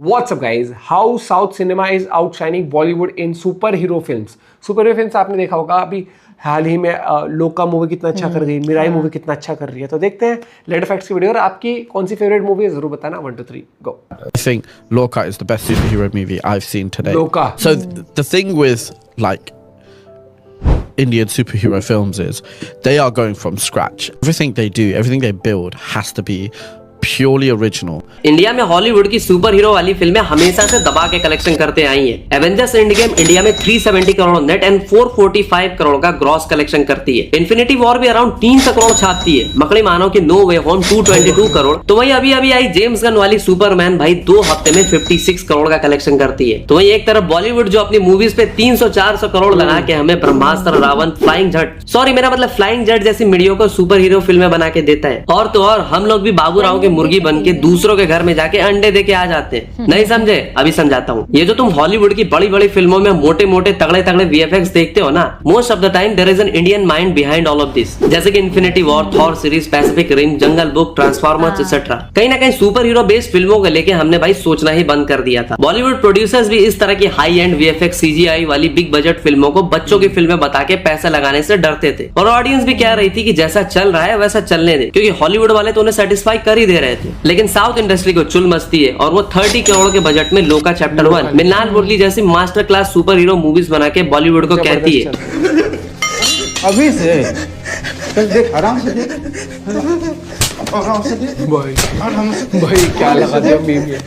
What's up guys? How South cinema is outshining Bollywood in superhero films. Superhero films आपने देखा होगा अभी हाल ही में लोका मूवी कितना अच्छा कर गई, मिराई मूवी कितना अच्छा कर रही है. तो देखते हैं लेटर फैक्ट्स की वीडियो. और आपकी कौन सी फेवरेट मूवी है जरूर बताना. 1 2 3 go. I think Loka is the best superhero movie I've seen today. Loka. So the thing with like Indian superhero films is they are going from scratch. Everything they do, everything they build has to be purely original. India में Hollywood की super hero वाली फिल्में हमेशा से दबा के collection करते आई हैं. एवेंजर्स एंड गेम इंडिया में 370 करोड़ नेट एंड 445 करोड़ का ग्रॉस कलेक्शन करती है. इन्फिनिटी वॉर भी अराउंड 300 करोड़ छापती है. मकड़ी मानो कि नो वे होम 222 करोड़. तो वही अभी आई जेम्स गन वाली सुपरमैन भाई 2 हफ्ते में 56 करोड़ का कलेक्शन करती है. तो वही एक तरफ बॉलीवुड जो अपनी मूवीज पे 300-400 करोड़ लगा के हमें ब्रह्मास्त्र, रावण, फ्लाइंग जट, सॉरी मेरा मतलब फ्लाइंग जट जैसी मीडियो को सुपर हीरो फिल्में बना के देता है. और तो और हम लोग भी बाबू राव मुर्गी बन के दूसरों के घर में जाके अंडे दे के आ जाते हैं. नहीं समझे? अभी समझाता हूँ. ये जो तुम हॉलीवुड की बड़ी बड़ी फिल्मों में मोटे मोटे तगड़े तगड़े वीएफएक्स देखते हो ना, most of the time there is an Indian mind behind all of this. जैसे कि Infinity War, Thor series, Pacific Rim, Jungle Book, Transformers etcetera. कहीं ना कहीं सुपर हीरो बेस्ड फिल्मों को लेके हमने भाई सोचना ही बंद कर दिया था. बॉलीवुड प्रोड्यूसर्स भी इस तरह की हाई एंड वीएफएक्स सीजीआई वाली बिग बजट फिल्मों को बच्चों की फिल्में बता के पैसे लगाने से डरते थे. और ऑडियंस भी कह रही थी कि जैसा चल रहा है वैसा चलने दे, क्योंकि हॉलीवुड वाले तो उन्हें सेटिस्फाई कर ही दे रहे थे. लेकिन साउथ इंडस्ट्री को चुल मस्ती है और वो 30 करोड़ के बजट में लोका चैप्टर 1, मिन्नाल मुरली जैसी master class super hero movies बना के बॉलीवुड को कहती है अभी से चल देख, आराम से देख, आराम से देख भाई क्या लगा दिया मीम ये.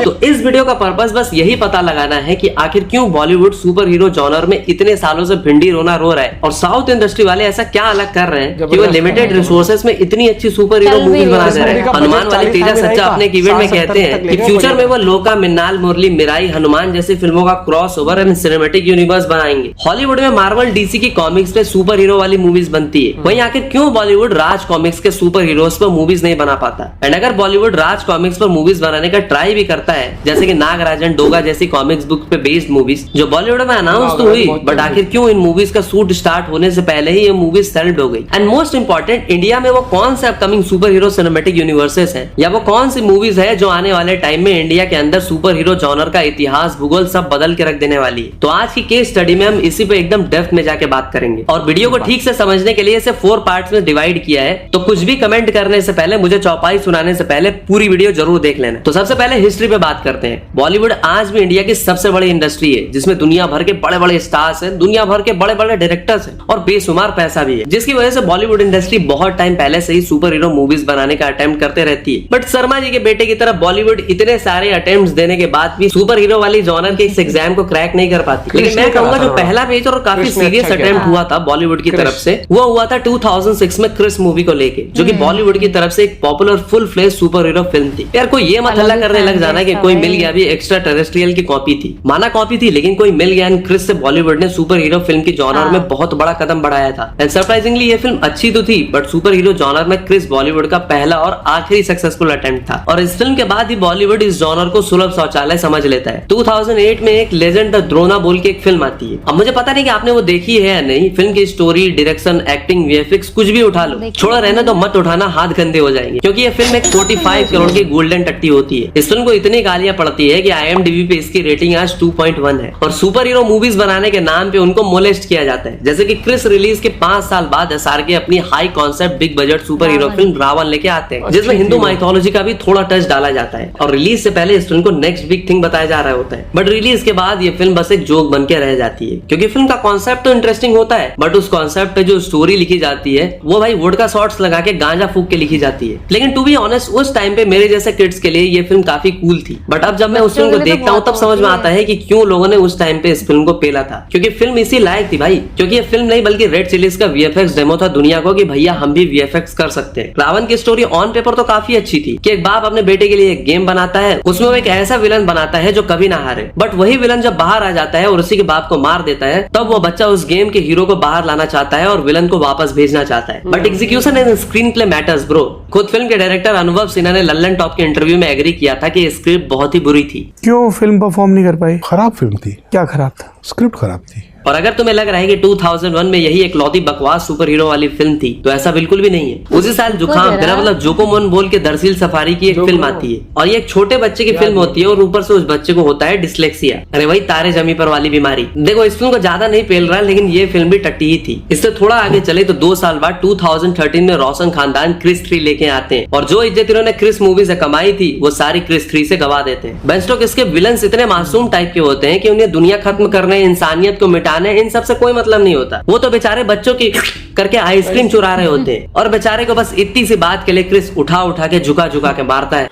तो इस वीडियो का पर्पस बस यही पता लगाना है कि आखिर क्यों बॉलीवुड सुपर हीरो जॉनर में इतने सालों से भिंडी रोना रो रहा है और साउथ इंडस्ट्री वाले ऐसा क्या अलग कर रहे हैं कि वो लिमिटेड रिसोर्सेज में इतनी अच्छी सुपर हीरो मूवीज बना दे रहे हैं. हनुमान वाले तेजा सच्चा अपने एक इवेंट में कहते हैं कि फ्यूचर में वो लोका, मिन्नाल मुरली, मिराई, हनुमान जैसी फिल्मों का cross over and cinematic universe बनाएंगे. हॉलीवुड में मार्वल, डीसी की कॉमिक्स पे सुपर हीरो वाली मूवीज बनती है. वहीं आखिर क्यों बॉलीवुड राज कॉमिक्स के सुपर हीरोज पर मूवीज नहीं बना पाता? एंड अगर बॉलीवुड राज कॉमिक्स पर मूवीज बनाने का ट्राई भी करता है, जैसे कि नागराजन, डोगा जैसी कॉमिक्स बुक पे बेस्ड मूवीज जो बॉलीवुड में अनाउंस तो हुई, बट आखिर क्यों इन मूवीज का शूट स्टार्ट होने से पहले ही ये मूवीज सेल्ड हो गई? एंड मोस्ट इंपॉर्टेंट, इंडिया में वो कौन से upcoming super hero cinematic universes हैं, या वो कौन सी मूवीज है जो आने वाले टाइम में इंडिया के अंदर सुपर हीरो जॉनर का इतिहास, भूगोल सब बदल के रख देने वाली है. तो आज की केस स्टडी में हम इसी पे एकदम डेप्थ में जाके बात करेंगे. और वीडियो को ठीक से समझने के लिए इसे 4 पार्ट्स में डिवाइड किया है. तो कुछ भी कमेंट करने से पहले, मुझे चौपाई सुनाने से पहले पूरी वीडियो जरूर देख लेना. तो सबसे पहले हिस्ट्री पे बात करते हैं. बॉलीवुड आज भी इंडिया की सबसे बड़ी इंडस्ट्री है, जिसमें दुनिया भर के बड़े बड़े स्टार्स हैं, दुनिया भर के बड़े बड़े डायरेक्टर्स हैं और बेशुमार पैसा भी है, जिसकी वजह से बॉलीवुड इंडस्ट्री बहुत टाइम पहले से ही सुपर हीरो मूवीज बनाने का अटेम्प्ट करते रहती है. बट शर्मा जी के बेटे की तरफ बॉलीवुड इतने सारे अटेम्प्ट्स देने के बाद भी सुपर हीरो वाली जॉनर के इस एग्जाम को क्रैक नहीं कर पाती. लेकिन मैं कहूंगा जो पहला मेजर और काफी सीरियस अटेम्प्ट हुआ था बॉलीवुड की तरफ से, वो हुआ था 2006 में क्रिस मूवी को लेके, जो कि बॉलीवुड की तरफ से एक popular full fledge super hero film थी. यार कोई ये मत हल्ला करने लग जाना कि कोई मिल गया, भी एक्स्ट्रा टेरेस्ट्रियल की कॉपी थी. माना कॉपी थी, लेकिन कोई मिल गया. क्रिस से बॉलीवुड ने सुपर हीरो फिल्म की जॉनर में बहुत बड़ा कदम बढ़ाया था. एंड सरप्राइजिंगली ये फिल्म अच्छी तो थी, बट सुपर हीरो जॉनर में क्रिस बॉलीवुड का पहला और आखिरी सक्सेसफुल अटेम्प्ट था. और इस फिल्म के बाद ही बॉलीवुड इस जॉनर को सुलभ शौचालय समझ लेता है. 2008 में एक लेजेंड द द्रोना बोल के एक फिल्म आती है. अब मुझे पता नहीं कि आपने वो देखी है या नहीं. फिल्म की स्टोरी, डायरेक्शन, एक्टिंग, वीएफएक्स कुछ भी उठा लो, छोड़ा रहना तो मत उठाना, हाथ गंदे हो जाएंगे, क्योंकि ये फिल्म एक 45 करोड़ की गोल्डन टट्टी होती है. इस फिल्म को इतनी गालियां पड़ती है कि IMDb पे इसकी रेटिंग आज 2.1 है. और सुपर हीरो मूवीज बनाने के नाम पे उनको मोलेस्ट किया जाता है. जैसे कि क्रिस रिलीज के 5 साल बाद SRK अपनी high concept big budget super hero film रावण लेके आते हैं, जिसमें हिंदू माइथोलॉजी का भी थोड़ा टच डाला जाता है. और रिलीज से पहले इस फिल्म को नेक्स्ट बिग थिंग बताया जा रहा होता है, बट रिलीज के बाद ये फिल्म बस एक जोक बन के रह जाती है. क्योंकि फिल्म का कॉन्सेप्ट तो इंटरेस्टिंग होता है, बट उस कॉन्सेप्ट पे जो स्टोरी लिखी जाती है वो भाई वोडका शॉट्स लगा के गांजा फूक के लिखी जाती है. लेकिन टू बी ऑनेस्ट, उस टाइम पे मेरे जैसे किड्स के लिए ये फिल्म काफी कूल थी. बट अब जब मैं उस फिल्म को देखता हूँ तब समझ में आता है कि क्यों लोगों ने उस टाइम पे इस फिल्म को पेला था. क्योंकि फिल्म इसी लायक थी भाई. क्योंकि ये फिल्म नहीं बल्कि रेड चिलीज का वीएफएक्स डेमो था दुनिया को कि भैया हम भी वीएफएक्स कर सकते हैं. रावण की स्टोरी ऑन पेपर तो काफी अच्छी थी कि एक बाप अपने बेटे के लिए एक गेम बनाता है, उसमें वो एक ऐसा विलन बनाता है जो कभी ना हारे. बट वही विलन जब बाहर आ जाता है और उसी के बाप को मार देता है, तब वो बच्चा उस गेम के हीरो को बाहर लाना चाहता है और विलन को वापस भेजना चाहता है. But execution and screen play matters bro. खुद फिल्म के डायरेक्टर अनुभव सिन्हा ने लल्लन टॉप के इंटरव्यू में एग्री किया था कि स्क्रिप्ट बहुत ही बुरी थी. क्यों फिल्म परफॉर्म नहीं कर पाई? खराब फिल्म थी. क्या खराब था? स्क्रिप्ट खराब थी. और अगर तुम्हें लग रहा है कि 2001 में यही एक लौती बकवास सुपर हीरो वाली फिल्म थी, तो ऐसा बिल्कुल भी नहीं है। उसी साल जुकाम बिना मतलब जोकोमोन बोल के दरसील सफारी की एक फिल्म आती है, और ये एक छोटे बच्चे की फिल्म होती है, और ऊपर से उस बच्चे को होता है डिस्लेक्सिया, अरे वही तारे जमी पर वाली बीमारी। देखो इस फिल्म को ज्यादा नहीं पेल रहा, लेकिन ये फिल्म भी टट्टी ही थी। इससे थोड़ा आगे चले तो 2 साल बाद 2013 में रोशन खानदान क्रिस 3 लेके आते हैं, और जो इज्जत इन्होंने क्रिस मूवी से कमाई थी वो सारी क्रिस 3 से गवा देते हैं। बेन स्टोक्स के विलन्स इतने मासूम टाइप के होते हैं कि उन्हें दुनिया खत्म करने, इंसानियत को मिटाने, इन सब से कोई मतलब नहीं होता। वो तो बेचारे बच्चों की करके आइसक्रीम चुरा रहे होते हैं, और बेचारे को बस इतनी सी बात के लिए क्रिस उठा उठा के झुका झुका के मारता है।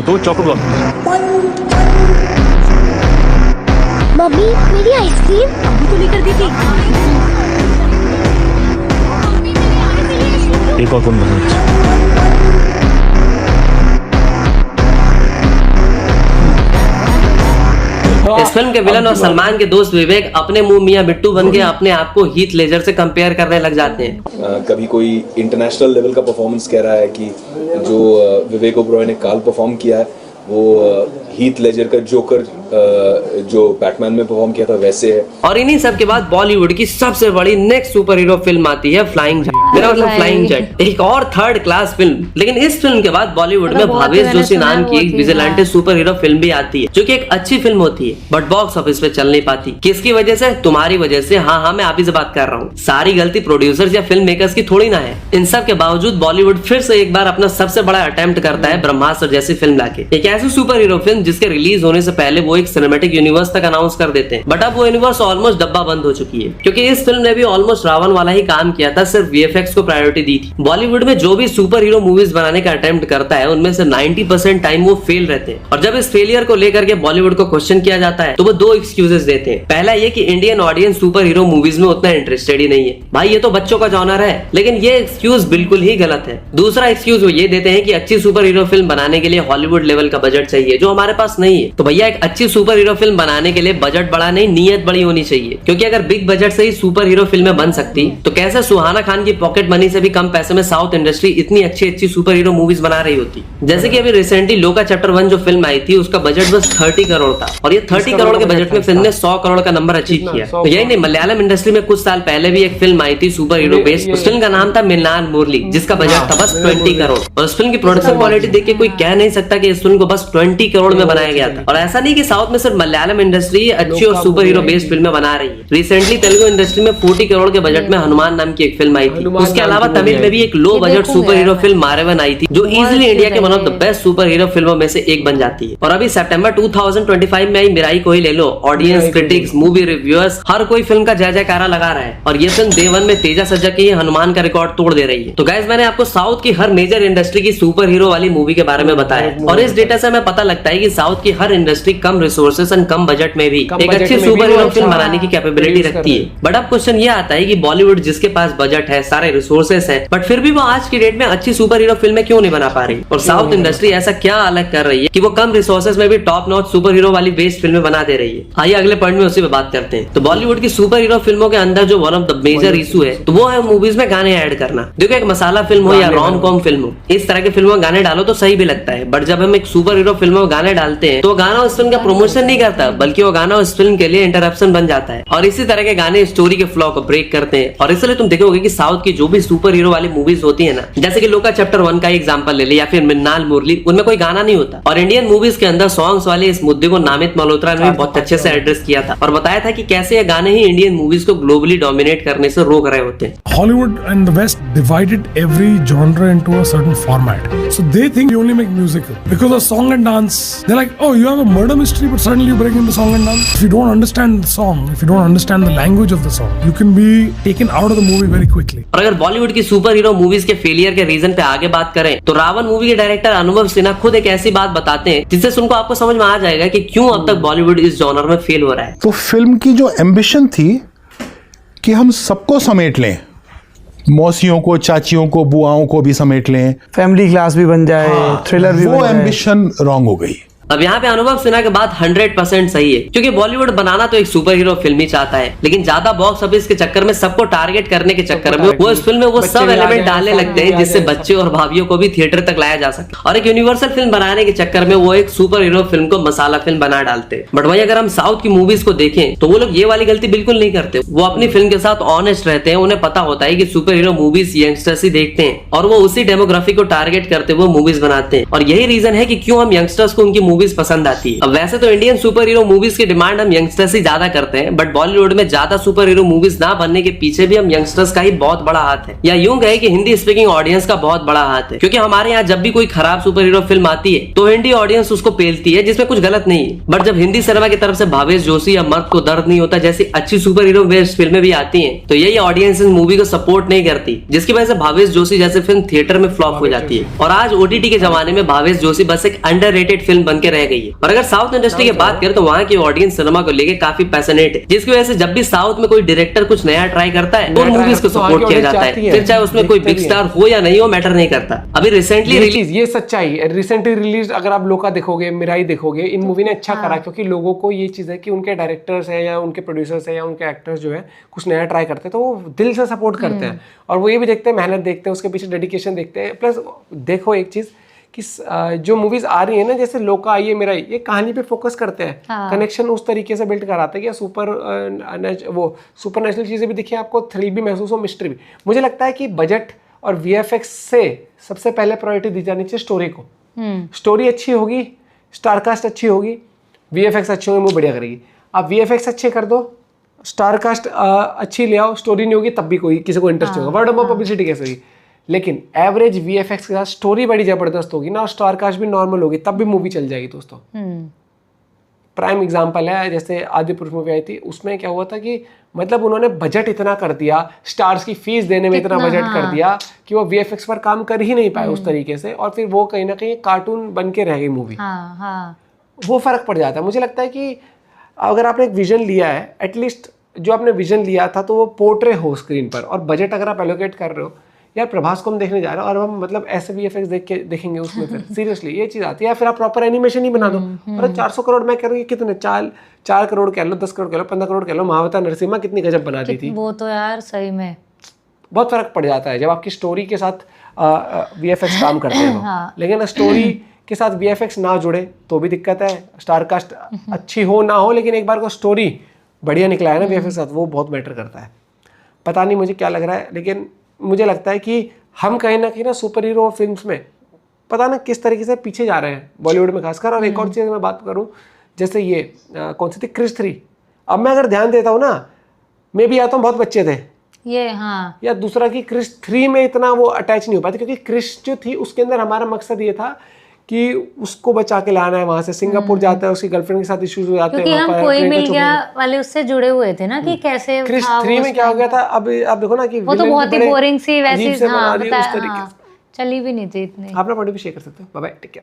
2 चॉकलेट। मम्मी मेरी आइसक्रीम अभी तो लेकर दी थी। एक और कौन बना? इस फिल्म के विलन और सलमान के दोस्त विवेक अपने मुंह मियां बिट्टू बन के अपने आप को हीथ लेजर से कंपेयर करने लग जाते हैं। कभी कोई इंटरनेशनल लेवल का परफॉर्मेंस कह रहा है कि जो विवेक ओबरॉय ने काल परफॉर्म किया है वो हीथ लेजर का जोकर जो बैटमैन में परफॉर्म किया था वैसे है। और इन्हीं सब के बाद बॉलीवुड की सबसे बड़ी नेक्स्ट सुपर हीरो फिल्म आती है फ्लाइंग जेट, मेरा मतलब फ्लाइंग जेट, एक और थर्ड क्लास फिल्म। लेकिन इस फिल्म के बाद बॉलीवुड में भावेश जोशी नाम की एक विजिलेंटे सुपर हीरो फिल्म भी आती है, जो कि एक अच्छी फिल्म होती है, बट बॉक्स ऑफिस पे चल नहीं पाती। किसकी वजह से? तुम्हारी वजह से। हाँ मैं आप ही से बात कर रहा हूँ। सारी गलती प्रोड्यूसर्स या फिल्म मेकर्स की थोड़ी ना है। इन सब के बावजूद बॉलीवुड फिर से एक बार अपना सबसे बड़ा अटेम्प्ट करता है ब्रह्मास्त्र जैसी फिल्म लाके, एक ऐसी सुपर हीरो फिल्म जिसके रिलीज होने से पहले वो एक सिनेमैटिक यूनिवर्स तक अनाउंस कर देते हैं, बट अब वो यूनिवर्स ऑलमोस्ट डब्बा बंद हो चुकी है, क्योंकि इस फिल्म ने भी ऑलमोस्ट रावण वाला ही काम किया था, सिर्फ वीएफएक्स को प्रायोरिटी दी थी। बॉलीवुड में जो भी सुपर हीरो मूवीज बनाने का अटेम्प्ट करता है उनमें से 90% टाइम वो फेल रहते हैं, और जब इस फेलियर को लेकर के बॉलीवुड को क्वेश्चन किया जाता है तो वो 2 एक्सक्यूजेस देते हैं। पहला ये कि Indian audience super hero movies में उतना इंटरेस्टेड ही नहीं है, भाई ये तो बच्चों का जॉनर है, लेकिन ये एक्सक्यूज बिल्कुल ही गलत है। दूसरा एक्सक्यूज वो ये देते हैं कि अच्छी सुपर हीरो फिल्म बनाने के लिए हॉलीवुड लेवल का बजट चाहिए, जो हमारे पास नहीं है। तो भैया एक अच्छी सुपर हीरो फिल्म बनाने के लिए बजट बड़ा नहीं, नीयत बड़ी होनी चाहिए, क्योंकि अगर बिग बजट से ही सुपर हीरो फिल्में बन सकती तो कैसे सुहाना खान की पॉकेट मनी से भी कम पैसे में साउथ इंडस्ट्री इतनी अच्छी सुपर हीरो मूवीज बना रही होती। जैसे कि अभी रिसेंटली लोका चैप्टर 1 जो फिल्म आई थी उसका बजट बस 30 करोड़ था, और ये 30 करोड़ के बजट में फिल्म ने 100 करोड़ का नंबर अचीव किया। तो यही नहीं, मलयालम इंडस्ट्री में कुछ साल पहले भी एक फिल्म आई थी सुपर हीरो बेस्ड, उस फिल्म का नाम था मिलान मुरली, जिसका बजट था बस 20 करोड़, और उस फिल्म की प्रोडक्शन क्वालिटी देख के कोई कह नहीं सकता कि इस फिल्म को बस 20 करोड़ में बनाया गया था। और ऐसा नहीं कि साउथ में सिर्फ मलयालम इंडस्ट्री अच्छी और सुपर हीरो बेस्ड फिल्में बना रही है। रिसेंटली तेलुगु इंडस्ट्री में 40 करोड़ के बजट में हनुमान नाम की एक फिल्म आई थी। उसके अलावा तमिल में भी एक low budget super hero film मारेवन आई थी, जो इजीली इंडिया के one of the best super hero फिल्मों में से एक बन जाती है। और अभी सितंबर 2025 में आई मिराई को ही ले लो, ऑडियंस, क्रिटिक्स, मूवी रिव्यूअर्स, हर कोई फिल्म का जय जयकारा लगा रहा है, और ये फिल्म डे 1 में तेजा सज्जा के हनुमान का रिकॉर्ड तोड़ दे रही है। तो गाइस मैंने आपको साउथ की हर मेजर इंडस्ट्री की सुपर हीरो वाली मूवी के बारे में बताया, और इस डेटा से हमें पता लगता है कि साउथ की हर इंडस्ट्री कम रिसोर्सेस एंड कम बजट में भी एक अच्छी सुपर हीरो फिल्म बनाने की कैपेबिलिटी रखती है। बट अब क्वेश्चन ये आता है कि बॉलीवुड जिसके पास बजट है, सारे रिसोर्सेस है, बट फिर भी वो आज की डेट में अच्छी सुपर हीरो फिल्में क्यों नहीं बना पा रही, और साउथ इंडस्ट्री ऐसा क्या अलग कर रही है कि वो कम रिसोर्सेस में भी टॉप नॉच सुपर हीरो वाली बेस्ड फिल्में बना दे रही है। आइए अगले पॉइंट में उसी पे बात करते हैं। तो बॉलीवुड की सुपर हीरो फिल्मों के अंदर जो one of the major issue है तो वो है मूवीज में गाने ऐड करना। देखो एक मसाला फिल्म हो या रोम कॉम फिल्म हो, इस तरह की फिल्मों में गाने डालो तो सही भी लगता है, बट जब हम एक सुपर हीरो फिल्म में गाने डालते हैं तो गाना उस फिल्म का प्रमोशन नहीं करता, बल्कि वो गाना उस फिल्म के लिए इंटरप्शन बन जाता है, और इसी तरह के गाने स्टोरी के फ्लो को ब्रेक करते हैं। और इसलिए तुम देखोगे कि साउथ की जो भी सुपर हीरो वाली मूवीज होती है ना, जैसे कि लोका चैप्टर 1 का एग्जांपल ले ले, या फिर मिन्नाल मुरली, उनमें कोई गाना नहीं होता। और इंडियन मूवीज के अंदर सॉन्ग्स वाले इस मुद्दे को नामित मल्होत्रा ने बहुत अच्छे से एड्रेस किया था, और बताया था कि कैसे ये गाने ही इंडियन मूवीज को ग्लोबली डोमिनेट करने से रोक रहे होते हैं। Hollywood and the West divided every genre into a certain format. So they think you only make musical. Because of song and dance, they're like, oh, you have a murder mystery, but suddenly you bring in the song and dance. If you don't understand the song, if you don't understand the language of the song, you can be taken out of the movie very quickly. और अगर बॉलीवुड की super hero movies के failure के reason पे आगे बात करें तो रावण मूवी के डायरेक्टर अनुभव सिन्हा खुद एक ऐसी बात बताते हैं जिससे सुनकर आपको समझ में आ जाएगा कि क्यों अब तक बॉलीवुड इस जॉनर में फेल हो रहा है। तो फिल्म की जो एम्बिशन थी कि हम सबको समेट लें, मौसियों को, चाचियों को, बुआओं को भी समेट लें, फैमिली क्लास भी बन जाए, थ्रिलर भी वो एम्बिशन रॉन्ग हो गई। अब यहाँ पे अनुभव सिन्हा के बात 100% सही है, क्योंकि बॉलीवुड बनाना तो एक सुपर हीरो फिल्म ही चाहता है, लेकिन ज्यादा बॉक्स ऑफिस के चक्कर में, सबको टारगेट करने के चक्कर में वो इस फिल्म में वो सब एलिमेंट डालने लगते हैं जिससे बच्चे और भाभियों को भी थिएटर तक लाया जा सके, और एक यूनिवर्सल फिल्म बनाने के चक्कर में वो एक सुपर हीरो फिल्म को मसाला फिल्म बना डालते हैं। बट वहीं अगर हम साउथ की मूवीज को देखें तो वो लोग ये वाली गलती बिल्कुल नहीं करते। वो अपनी फिल्म के साथ ऑनेस्ट रहते हैं, उन्हें पता होता है कि सुपर हीरो मूवीज यंगस्टर्स ही देखते हैं और वो उसी डेमोग्राफी को टारगेट करते हुए मूवीज बनाते हैं, और यही रीजन है कि क्यों हम यंगस्टर्स को उनकी मूवीज पसंद आती है। अब वैसे तो इंडियन सुपर हीरो मूवीज की डिमांड हम यंगस्टर्स ही ज्यादा करते हैं, बट बॉलीवुड में ज्यादा सुपर हीरो मूवीज ना बनने के पीछे भी हम यंगस्टर्स का ही बहुत बड़ा हाथ है, या यूं कहे कि हिंदी स्पीकिंग ऑडियंस का बहुत बड़ा हाथ है। क्योंकि हमारे यहाँ जब भी कोई खराब सुपर हीरो फिल्म आती है तो हिंदी ऑडियंस उसको पेलती है, जिसमें कुछ गलत नहीं है। बट जब हिंदी सिनेमा की तरफ से भावेश जोशी या मर्द को दर्द नहीं होता जैसी अच्छी सुपर हीरो बेस्ड फिल्में भी आती हैं, तो यही ऑडियंस इस मूवी को सपोर्ट नहीं करती, जिसकी वजह से भावेश जोशी जैसे फिल्म थिएटर में फ्लॉप हो जाती है। और आज ओटीटी के जमाने में भावेश जोशी बस एक अंडररेटेड फिल्म बन के रह गई है। और अगर साउथ इंडस्ट्री की बात करें तो वहाँ की ऑडियंस सिनेमा को लेकर काफी पैशनेट है, जिसकी वजह से जब भी साउथ में कोई डायरेक्टर कुछ नया ट्राई करता है तो मूवीज को सपोर्ट किया जाता है, फिर चाहे उसमें कोई बिग स्टार हो या नहीं हो मैटर नहीं करता। अभी रिसेंटली रिलीज, ये सच्चाई है, रिसेंटली रिलीज अगर आप लोका देखोगे, मिराई देखोगे, इन मूवी ने अच्छा करा, क्योंकि लोगों को ये चीज है कि उनके डायरेक्टर्स हैं या उनके प्रोड्यूसर्स हैं या उनके एक्टर्स जो है कुछ नया ट्राई करते हैं तो वो दिल से सपोर्ट करते हैं, और वो ये भी देखते हैं, मेहनत देखते हैं, उसके पीछे डेडिकेशन देखते हैं। प्लस देखो एक चीज कि जो मूवीज आ रही है ना, जैसे लोका आई है, मिराई, ये कहानी पे फोकस करते हैं, कनेक्शन उस तरीके से बिल्ड कराते हैं कि वो सुपर नेचुरल चीजें भी दिखिए आपको, थ्रिल भी महसूस हो, मिस्ट्री भी। मुझे लगता है कि बजट और वीएफएक्स से सबसे पहले प्रायोरिटी दी जानी चाहिए स्टोरी को। स्टोरी अच्छी होगी, स्टारकास्ट अच्छी होगी, वीएफएक्स अच्छी होगी, मूवी बढ़िया करेगी। आप वीएफएक्स अच्छे कर दो, स्टारकास्ट अच्छी ले आओ, स्टोरी नहीं होगी तब भी कोई किसी को इंटरेस्ट होगा, वर्ड ऑफ पब्लिसिटी कैसे होगी। लेकिन एवरेज वीएफएक्स के साथ स्टोरी बड़ी जबरदस्त होगी ना, और स्टारकास्ट भी नॉर्मल होगी, तब भी मूवी चल जाएगी दोस्तों। प्राइम एग्जांपल है, जैसे आदि पुरुष मूवी आई थी, उसमें क्या हुआ था कि मतलब उन्होंने बजट इतना कर दिया, स्टार्स की फीस देने में इतना बजट कर दिया कि वो वीएफएक्स पर काम कर ही नहीं पाए उस तरीके से, और फिर वो कहीं ना कहीं कार्टून बन के रह गई मूवी। वो फर्क पड़ जाता है। मुझे लगता है कि अगर आपने एक विजन लिया है, एटलीस्ट जो आपने विजन लिया था तो वो पोर्ट्रे हो स्क्रीन पर, और बजट अगर आप एलोकेट कर रहे हो, यार प्रभास को हम देखने जा रहे हो और हम मतलब ऐसे वीएफएक्स देखेंगे उसमें, फिर सीरियसली ये चीज आती है। फिर आप प्रॉपर एनिमेशन ही बना दो। और 400 करोड़ मैं कह रही हूँ, कितने 4 करोड़ कह लो, 10 करोड़ कह लो, 15 करोड़ कह लो, महावता नरसिम्हा कितनी गजब बना दी थी। वो तो यार सही में बहुत फर्क पड़ जाता है जब आपकी स्टोरी के साथ वीएफएक्स काम करते हैं। लेकिन स्टोरी के साथ वीएफएक्स ना जुड़े तो भी दिक्कत है। स्टारकास्ट अच्छी हो ना हो, लेकिन एक बार को स्टोरी बढ़िया निकला है ना वीएफएक्स के साथ, वो बहुत मैटर करता है। पता नहीं मुझे क्या लग रहा है, लेकिन मुझे लगता है कि हम कहीं ना सुपर हीरो फिल्म्स में पता ना किस तरीके से पीछे जा रहे हैं, बॉलीवुड में खासकर। और एक और चीज़ मैं बात करूं, जैसे ये कौन सी थी, क्रिश 3। अब मैं अगर ध्यान देता हूँ ना, मैं भी आता हूँ, बहुत बच्चे थे ये, हाँ। या दूसरा कि क्रिश 3 में इतना वो अटैच नहीं हो पाते, क्योंकि क्रिश जो थी उसके अंदर हमारा मकसद ये था कि उसको बचा के लाना है, वहां से सिंगापुर जाता है, उसकी गर्लफ्रेंड के साथ इश्यूज हो जाते हैं, क्योंकि हम कोई मिल गया वाले उससे जुड़े हुए थे ना कि कैसे क्रिश 3 में क्या हो गया था। अब आप देखो ना कि वो तो बहुत ही बोरिंग सी वैसी, हाँ, चली भी नहीं थी इतनी। आप ना पॉइंट भी शेयर कर सकते हो। Bye bye, take care.